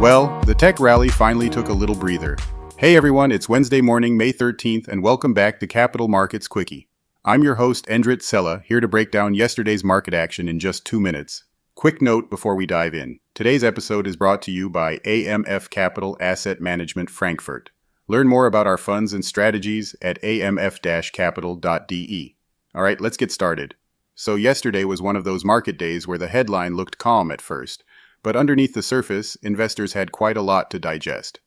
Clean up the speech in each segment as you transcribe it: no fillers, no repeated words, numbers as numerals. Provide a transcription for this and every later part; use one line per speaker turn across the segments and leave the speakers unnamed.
Well, the tech rally finally took a little breather. Hey everyone, it's Wednesday morning, May 13th, and welcome back to Capital Markets Quickie. I'm your host, Endrit Sella, here to break down yesterday's market action in just 2 minutes. Quick note before we dive in. Today's episode is brought to you by AMF Capital Asset Management Frankfurt. Learn more about our funds and strategies at amf-capital.de. Alright, let's get started. So yesterday was one of those market days where the headline looked calm at first, but underneath the surface, investors had quite a lot to digest.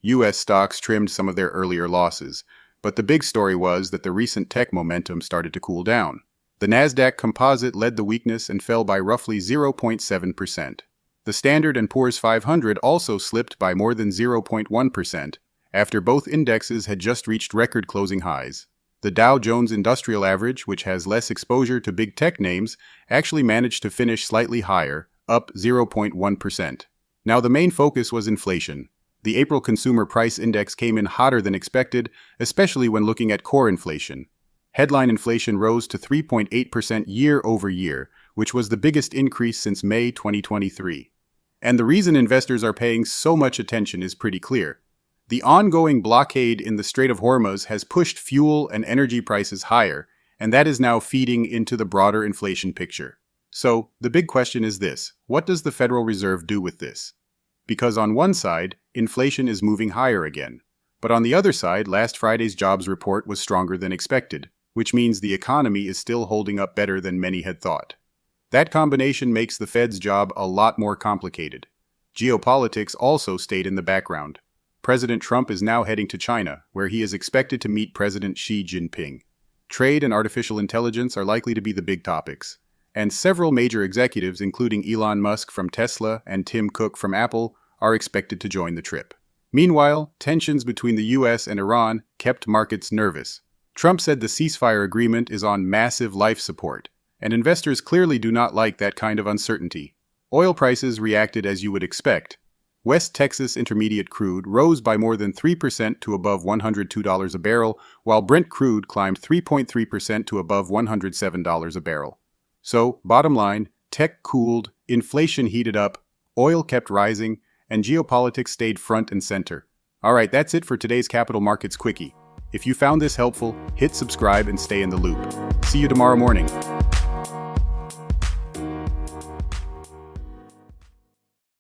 U.S. stocks trimmed some of their earlier losses, but the big story was that the recent tech momentum started to cool down. The Nasdaq Composite led the weakness and fell by roughly 0.7%. The Standard & Poor's 500 also slipped by more than 0.1%, after both indexes had just reached record closing highs. The Dow Jones Industrial Average, which has less exposure to big tech names, actually managed to finish slightly higher, up 0.1%. Now the main focus was inflation. The April Consumer Price Index came in hotter than expected, especially when looking at core inflation. Headline inflation rose to 3.8% year over year, which was the biggest increase since May 2023. And the reason investors are paying so much attention is pretty clear. The ongoing blockade in the Strait of Hormuz has pushed fuel and energy prices higher, and that is now feeding into the broader inflation picture. So, the big question is this: what does the Federal Reserve do with this? Because on one side, inflation is moving higher again. But on the other side, last Friday's jobs report was stronger than expected, which means the economy is still holding up better than many had thought. That combination makes the Fed's job a lot more complicated. Geopolitics also stayed in the background. President Trump is now heading to China, where he is expected to meet President Xi Jinping. Trade and artificial intelligence are likely to be the big topics. And several major executives, including Elon Musk from Tesla and Tim Cook from Apple, are expected to join the trip. Meanwhile, tensions between the US and Iran kept markets nervous. Trump said the ceasefire agreement is on massive life support, and investors clearly do not like that kind of uncertainty. Oil prices reacted as you would expect. West Texas Intermediate crude rose by more than 3% to above $102 a barrel, while Brent crude climbed 3.3% to above $107 a barrel. So, bottom line, tech cooled, inflation heated up, oil kept rising, and geopolitics stayed front and center. Alright, that's it for today's Capital Markets Quickie. If you found this helpful, hit subscribe and stay in the loop. See you tomorrow morning.